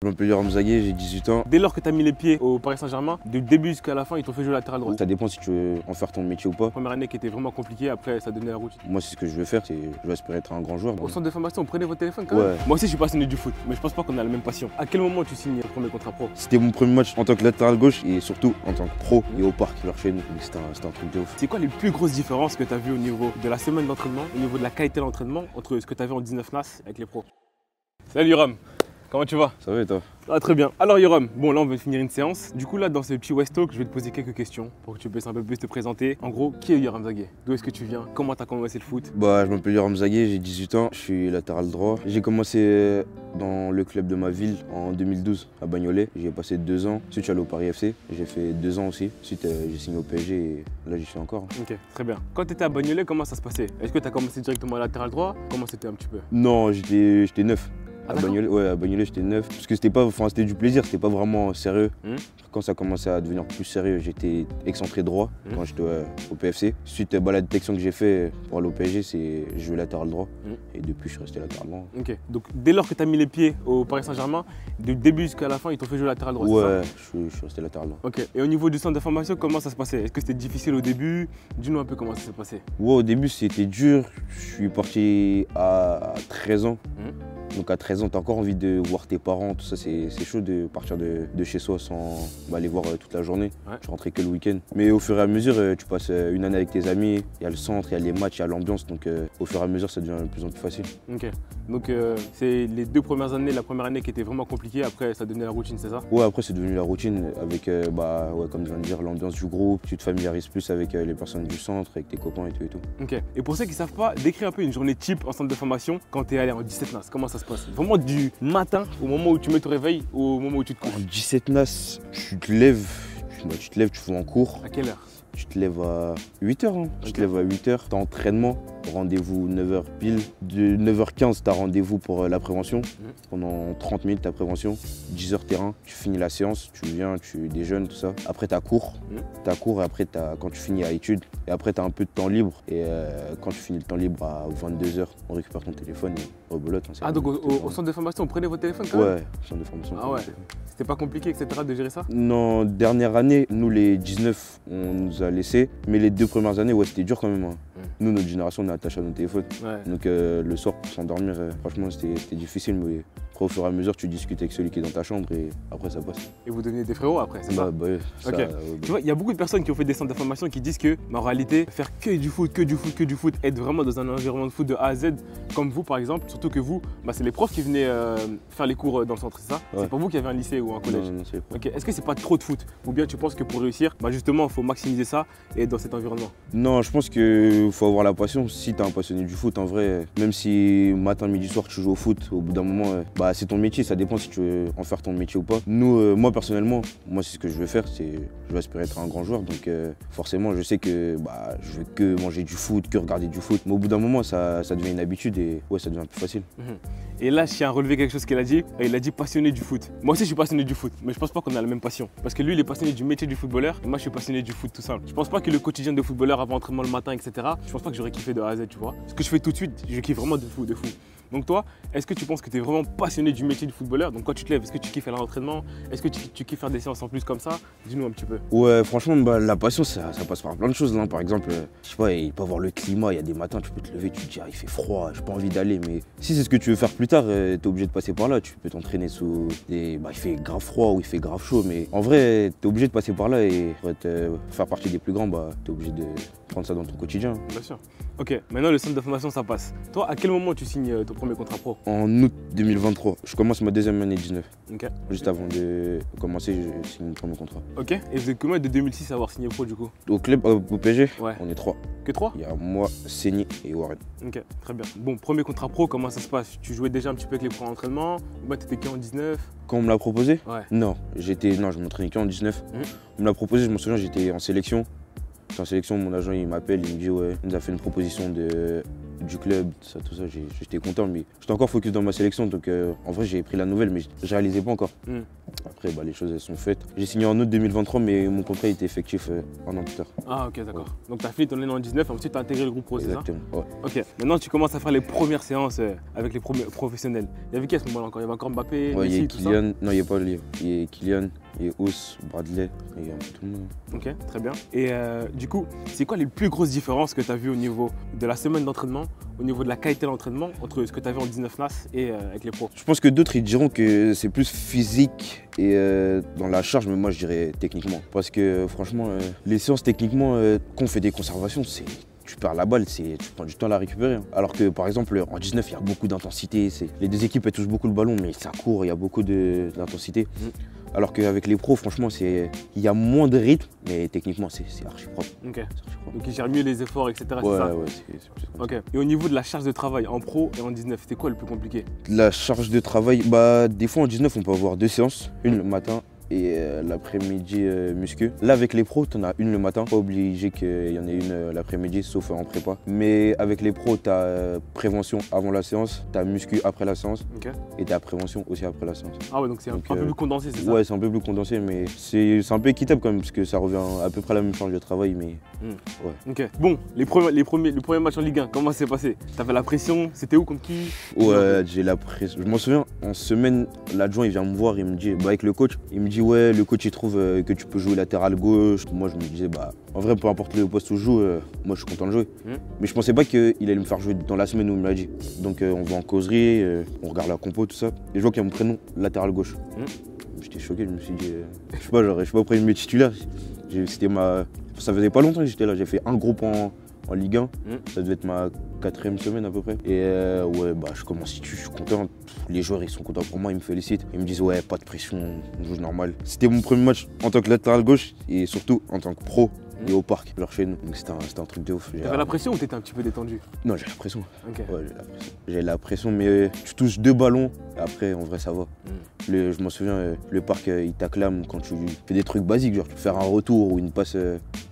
Je m'appelle Yoram Zagué, j'ai 18 ans. Dès lors que tu as mis les pieds au Paris Saint-Germain, du début jusqu'à la fin, ils t'ont fait jouer latéral droit. Ça dépend si tu veux en faire ton métier ou pas. Première année qui était vraiment compliquée, après ça devenait la routine. Moi, c'est ce que je veux faire, je veux aspirer à être un grand joueur. Au centre de formation, vous prenez votre téléphone quand même? Ouais. Moi aussi, je suis passionné du foot, mais je pense pas qu'on a la même passion. À quel moment tu signes le premier contrat pro? C'était mon premier match en tant que latéral gauche et surtout en tant que pro et au parc vers chez nous. Donc c'était un truc de ouf. C'est quoi les plus grosses différences que tu as vues au niveau de la semaine d'entraînement, au niveau de la qualité de l'entraînement entre ce que tu avais en 19 NAS avec les pros? Salut Yoram, comment tu vas? Ça va et toi? Ah, très bien. Alors Yoram, bon là on va finir une séance. Du coup là dans ce petit West Talk, je vais te poser quelques questions pour que tu puisses un peu plus te présenter. En gros, qui est Yoram Zagué? D'où est-ce que tu viens? Comment tu as commencé le foot? Je m'appelle Yoram Zagué, j'ai 18 ans, je suis latéral droit. J'ai commencé dans le club de ma ville en 2012 à Bagnolet. J'ai passé 2 ans. Ensuite je suis allé au Paris FC, j'ai fait 2 ans aussi. Ensuite j'ai signé au PSG et là j'y suis encore. Ok, très bien. Quand tu étais à Bagnolet, comment ça se passait? Est-ce que tu as commencé directement à latéral droit? Comment c'était un petit peu? Non, j'étais neuf. Ah, à Bagnolet, ouais, à Bagnolet j'étais neuf. Parce que c'était du plaisir, c'était pas vraiment sérieux. Quand ça commençait à devenir plus sérieux, j'étais excentré droit quand j'étais au PFC. Ensuite, la détection que j'ai fait pour aller au PSG, c'est jouer latéral droit. Et depuis, je suis resté latéral droit. Ok, donc dès lors que tu as mis les pieds au Paris Saint-Germain, du début jusqu'à la fin, ils t'ont fait jouer latéral droit? Ouais, je suis resté latéral droit. Ok, et au niveau du centre de formation, comment ça se passait? Est-ce que c'était difficile au début? Dis-nous un peu comment ça s'est passé. Ouais, au début, c'était dur. Je suis parti à 13 ans. Donc à 13 ans, tu as encore envie de voir tes parents, tout ça, c'est chaud de partir de chez soi sans les voir toute la journée. Ouais. Je rentrais que le week-end. Mais au fur et à mesure, tu passes une année avec tes amis, il y a le centre, il y a les matchs, il y a l'ambiance, donc au fur et à mesure, ça devient de plus en plus facile. Ok, donc c'est les 2 premières années, la première année qui était vraiment compliquée, après ça devenait la routine, c'est ça? Ouais, après c'est devenu la routine avec, comme je viens de dire, l'ambiance du groupe, tu te familiarises plus avec les personnes du centre, avec tes copains et tout et tout. Ok, et pour ceux qui ne savent pas, décris un peu une journée type en centre de formation quand tu es allé en 17 NAS, comment ça se passe? Vraiment du matin au moment où tu mets ton réveil au moment où tu te couches? En 17 NAS, tu te lèves, tu vas en cours. À quelle heure? Tu te lèves à 8h, hein. Tu te lèves à 8h, t'as entraînement, rendez-vous 9h pile. De 9h15, t'as rendez-vous pour la prévention. Pendant 30 minutes, ta prévention. 10h terrain, tu finis la séance, tu viens, tu déjeunes, tout ça. Après, t'as cours. Et après, quand tu finis à études. Et après, t'as un peu de temps libre. Et quand tu finis le temps libre à 22h, on récupère ton téléphone et rebelote. Ah, donc au centre de formation, on prenait votre téléphone quand même? Ouais, centre de formation. Ah ouais. C'était pas compliqué, etc. de gérer ça? Non, dernière année, nous les 19, on nous a laissé. Mais les 2 premières années, ouais, c'était dur quand même. Hein. Nous, notre génération, on est attaché à nos téléphones. Ouais. Donc le soir, pour s'endormir, franchement, c'était difficile. Mais après, au fur et à mesure, tu discutes avec celui qui est dans ta chambre et après, ça passe. Et vous devenez des frérots après, c'est ça? Ouais, okay. Tu vois, il y a beaucoup de personnes qui ont fait des centres de formation qui disent que, en réalité, faire que du foot, être vraiment dans un environnement de foot de A à Z, comme vous par exemple, surtout que vous, c'est les profs qui venaient faire les cours dans le centre, c'est ça? Ouais. C'est pas vous qui avez un lycée ou un collège? Non, c'est okay. Est-ce que c'est pas trop de foot? Ou bien tu penses que pour réussir, justement, il faut maximiser ça et être dans cet environnement? Non, je pense qu'il faut avoir la passion. Si tu es un passionné du foot, en vrai, même si matin, midi, soir, tu joues au foot, au bout d'un moment, c'est ton métier. Ça dépend si tu veux en faire ton métier ou pas. Nous, moi personnellement, c'est ce que je veux faire, je veux aspirer à être un grand joueur. Donc forcément, je sais que je veux que manger du foot, que regarder du foot. Mais au bout d'un moment, ça devient une habitude et ouais, ça devient plus facile. Et là, je tiens à relever quelque chose qu'il a dit. Il a dit passionné du foot. Moi aussi, je suis passionné du foot, mais je pense pas qu'on a la même passion. Parce que lui, il est passionné du métier du footballeur et moi, je suis passionné du foot tout simple. Je pense pas que le quotidien de footballeur avant entraînement le matin, etc., je pense pas que j'aurais kiffé de A à Z, tu vois. Ce que je fais tout de suite, je kiffe vraiment de fou. Donc toi, est-ce que tu penses que tu es vraiment passionné du métier du footballeur? Donc quand tu te lèves, est-ce que tu kiffes aller à l'entraînement? Est-ce que tu kiffes faire des séances en plus comme ça? Dis-nous un petit peu. Ouais, franchement, la passion, ça passe par plein de choses. Là. Par exemple, je sais pas, il peut y avoir le climat, il y a des matins, tu peux te lever, tu te dis, il fait froid, j'ai pas envie d'aller. Mais si c'est ce que tu veux faire plus tard, tu es obligé de passer par là. Tu peux t'entraîner sous il fait grave froid ou il fait grave chaud. Mais en vrai, tu es obligé de passer par là et pour faire partie des plus grands, tu es obligé de prendre ça dans ton quotidien. Bien sûr. Ok, maintenant le centre de formation, ça passe. Toi, à quel moment tu signes ton premier contrat pro? En août 2023. Je commence ma 2e année 19. Ok. Juste avant de commencer, je signe mon premier contrat. Ok. Et vous êtes combien de 2006 à avoir signé pro du coup? Au club, au PSG, ouais. On est 3. Que 3? Il y a moi, Séni et Warren. Ok, très bien. Bon, premier contrat pro, comment ça se passe? Tu jouais déjà un petit peu avec les pros en entraînement? Ou bien t'étais qu'en 19? Quand on me l'a proposé? Ouais. Non, je m'entraînais qu'en 19. On me l'a proposé, je me souviens, j'étais en sélection. En sélection, mon agent il m'appelle, il me dit ouais, il nous a fait une proposition du club, tout ça, j'étais content, mais j'étais encore focus dans ma sélection, donc en vrai j'ai pris la nouvelle, mais je réalisais pas encore. Après, les choses elles sont faites. J'ai signé en août 2023, mais mon contrat était effectif un an plus tard. Ah ok, d'accord. Donc tu as fini ton année en 19, ensuite tu as intégré le groupe pro, c'est ça? Exactement, ouais. Ok, maintenant tu commences à faire les premières séances avec les professionnels. Il y avait qui à ce moment-là encore? Il y avait encore Mbappé, Ouais, Messi, il y a tout ça? Kylian, non il n'y a pas Léo. Il y a Kylian, il y a Ous, Bradley, il y a un peu tout le monde. Ok, très bien. Et du coup, c'est quoi les plus grosses différences que tu as vues au niveau de la semaine d'entraînement, au niveau de la qualité d'entraînement entre ce que tu avais en 19 NAS et avec les pros? Je pense que d'autres ils diront que c'est plus physique et dans la charge, mais moi je dirais techniquement. Parce que franchement, les séances techniquement, quand on fait des conservations, tu perds la balle, tu prends du temps à la récupérer. Alors que par exemple en 19, il y a beaucoup d'intensité. Les deux équipes elles touchent beaucoup le ballon, mais ça court, il y a beaucoup d'intensité. Alors qu'avec les pros, franchement, il y a moins de rythme, mais techniquement, c'est archi propre. Ok. Donc ils gèrent mieux les efforts, etc. Ouais, c'est ça? ouais, c'est plus comme ça. Ok. Et au niveau de la charge de travail en pro et en 19, c'était quoi le plus compliqué? La charge de travail, des fois en 19, on peut avoir 2 séances, une le matin et l'après-midi muscu. Là avec les pros, tu en as une le matin, pas obligé qu'il y en ait une l'après-midi, sauf en prépa. Mais avec les pros, tu as prévention avant la séance, tu as muscu après la séance et tu as prévention aussi après la séance. Ah ouais, donc c'est un peu plus condensé, c'est ça? Ouais, c'est un peu plus condensé, mais c'est un peu équitable quand même, parce que ça revient à peu près à la même charge de travail, mais ouais. Ok. Bon, le premier match en Ligue 1, comment ça s'est passé? T'avais la pression, c'était où, contre qui? Ouais, j'ai la pression. Je m'en souviens, en semaine, l'adjoint il vient me voir, il me dit, avec le coach, il me dit ouais, le coach il trouve que tu peux jouer latéral gauche. Moi je me disais en vrai peu importe le poste où je joue, moi je suis content de jouer. Mais je pensais pas qu'il allait me faire jouer dans la semaine où il me l'a dit. Donc on va en causerie, on regarde la compo, tout ça. Et je vois qu'il y a mon prénom, latéral gauche. J'étais choqué, je me suis dit, je sais pas après mes titulaires. Ça faisait pas longtemps que j'étais là, j'ai fait un groupe en Ligue 1, ça devait être ma 4e semaine à peu près. Et ouais, je commence, je suis content. Les joueurs ils sont contents pour moi, ils me félicitent. Ils me disent ouais, pas de pression, on joue normal. C'était mon premier match en tant que latéral gauche et surtout en tant que pro. Et au parc, genre chez nous. Donc c'était un truc de ouf. T'avais la pression ou t'étais un petit peu détendu? Non, j'ai la pression. Ok. Ouais, j'ai la pression. J'ai la pression, mais tu touches 2 ballons et après, en vrai, ça va. Je m'en souviens, le parc, il t'acclame quand tu fais des trucs basiques, genre faire un retour ou une passe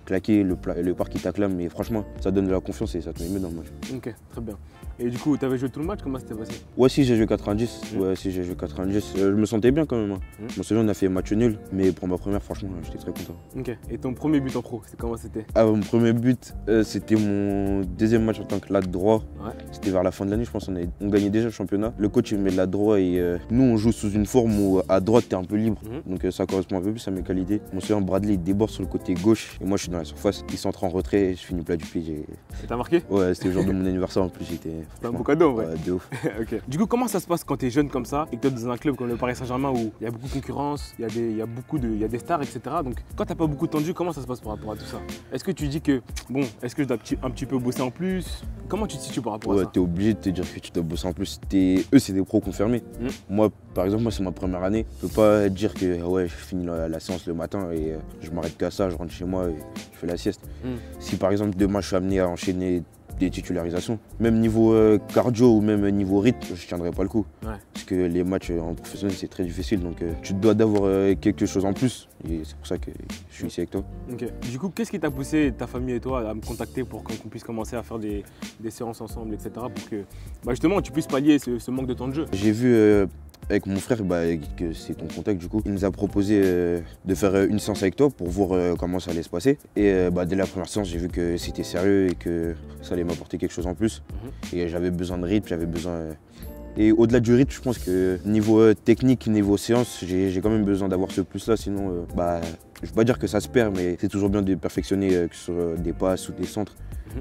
claquée, le parc il t'acclame. Mais franchement, ça donne de la confiance et ça te met dans le match. Ok, très bien. Et du coup, t'avais joué tout le match, comment c'était passé? Ouais, si j'ai joué 90. Ouais, si j'ai joué 90. Je me sentais bien quand même. Je me souviens, on a fait match nul, mais pour ma première, franchement, j'étais très content. Ok. Et ton premier but en pro, comment c'était? Ah, mon premier but, c'était mon 2e match en tant que latéral droit. Ouais. C'était vers la fin de l'année, je pense. On gagnait déjà le championnat. Le coach il met de latéral droit et nous on joue sous une forme où à droite t'es un peu libre. Donc ça correspond un peu plus à mes qualités. Mon souviens, Bradley il déborde sur le côté gauche et moi je suis dans la surface. Il s'entre en retrait et je finis plat du pied. Et t'as marqué? Ouais, c'était le jour de mon anniversaire en plus. C'était un beau cadeau en vrai. Ouais, de ouf. Ok. Du coup, comment ça se passe quand t'es jeune comme ça et que t'es dans un club comme le Paris Saint-Germain où il y a beaucoup de concurrence, il y a des stars, etc. Donc quand t'as pas beaucoup de temps de jeu, comment ça se passe par rapport à tout ça? Est-ce que tu dis que bon, est-ce que je dois un petit peu bosser en plus? Comment tu te situes par rapport à ça? Ouais, t'es obligé de te dire que tu dois bosser en plus. Eux, c'est des pros confirmés. Moi, par exemple, c'est ma première année. Je peux pas dire que ouais, je finis la séance le matin et je m'arrête qu'à ça, je rentre chez moi et je fais la sieste. Si par exemple demain je suis amené à enchaîner des titularisations, même niveau cardio ou même niveau rythme, je tiendrai pas le coup. Parce que les matchs en professionnel c'est très difficile, donc tu te dois d'avoir quelque chose en plus. Et c'est pour ça que je suis ici avec toi. Ok. Du coup, qu'est-ce qui t'a poussé, ta famille et toi, à me contacter pour qu'on puisse commencer à faire des séances ensemble, etc. pour que justement tu puisses pallier ce manque de temps de jeu? J'ai vu avec mon frère, que c'est ton contact du coup, il nous a proposé de faire une séance avec toi pour voir comment ça allait se passer. Et dès la première séance, j'ai vu que c'était sérieux et que ça allait m'apporter quelque chose en plus. Et j'avais besoin de rythme, j'avais besoin... Et au-delà du rythme, je pense que niveau technique, niveau séance, j'ai quand même besoin d'avoir ce plus-là, sinon je veux pas dire que ça se perd, mais c'est toujours bien de perfectionner que ce soit des passes ou des centres.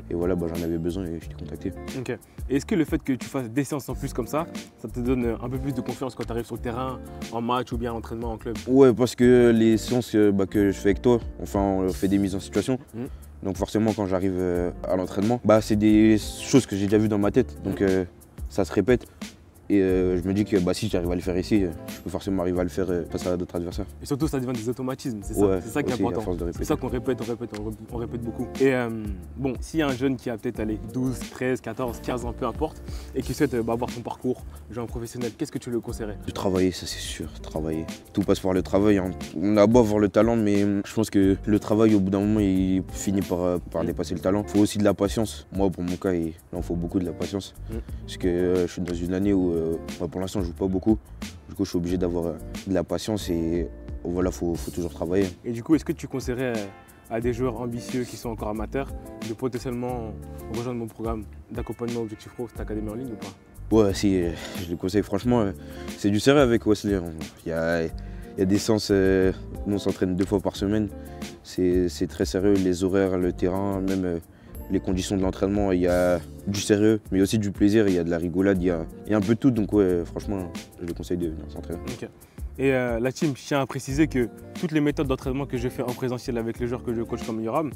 Et voilà, j'en avais besoin et je t'ai contacté. Ok. Et est-ce que le fait que tu fasses des séances en plus comme ça te donne un peu plus de confiance quand tu arrives sur le terrain, en match ou bien en entraînement en club? Ouais, parce que les séances que je fais avec toi, enfin on fait des mises en situation. Donc forcément quand j'arrive à l'entraînement, c'est des choses que j'ai déjà vues dans ma tête. Donc ça se répète. Et je me dis que si j'arrive à le faire ici, je peux forcément arriver à le faire face à d'autres adversaires. Et surtout, ça devient des automatismes, c'est Ouais, ça qui est aussi, à important. force de répéter. C'est ça qu'on répète, on répète beaucoup. Et bon, s'il y a un jeune qui a peut-être 12, 13, 14, 15 ans, peu importe, et qui souhaite avoir son parcours, genre professionnel, qu'est-ce que tu le conseillerais? De travailler, ça c'est sûr, travailler. Tout passe par le travail. Hein. On a beau avoir le talent, mais je pense que le travail, au bout d'un moment, il finit par dépasser le talent. Il faut aussi de la patience. Moi, pour mon cas, il en faut beaucoup de la patience. Parce que je suis dans une année où, pour l'instant, je joue pas beaucoup. Du coup, je suis obligé d'avoir de la patience et voilà, faut toujours travailler. Et du coup, est-ce que tu conseillerais à des joueurs ambitieux qui sont encore amateurs de potentiellement rejoindre mon programme d'accompagnement Objectif Pro, cette académie en ligne ou pas? Ouais, si, je le conseille. Franchement, c'est du sérieux avec Wesley. Il y a des séances, nous on s'entraîne 2 fois par semaine. C'est très sérieux, les horaires, le terrain, même les conditions de l'entraînement. Il y a du sérieux, mais aussi du plaisir, il y a de la rigolade, il y a un peu de tout. Donc ouais, franchement, je le conseille de venir s'entraîner. Okay. Et la team, je tiens à préciser que toutes les méthodes d'entraînement que je fais en présentiel avec les joueurs que je coach comme Yoram,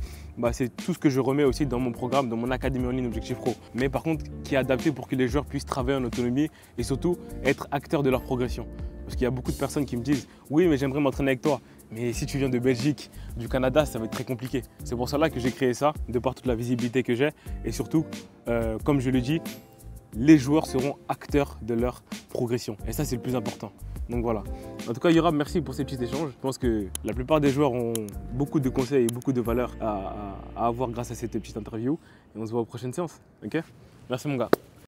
c'est tout ce que je remets aussi dans mon programme, dans mon académie en ligne Objectif Pro. Mais par contre, qui est adapté pour que les joueurs puissent travailler en autonomie et surtout être acteurs de leur progression. Parce qu'il y a beaucoup de personnes qui me disent « Oui, mais j'aimerais m'entraîner avec toi. » Mais si tu viens de Belgique, du Canada, ça va être très compliqué. C'est pour cela que j'ai créé ça, de par toute la visibilité que j'ai. Et surtout, comme je le dis, les joueurs seront acteurs de leur progression. Et ça, c'est le plus important. Donc voilà. En tout cas, Yoram, merci pour ces petits échanges. Je pense que la plupart des joueurs ont beaucoup de conseils et beaucoup de valeurs à avoir grâce à cette petite interview. Et on se voit aux prochaines séances. Ok ? Merci mon gars.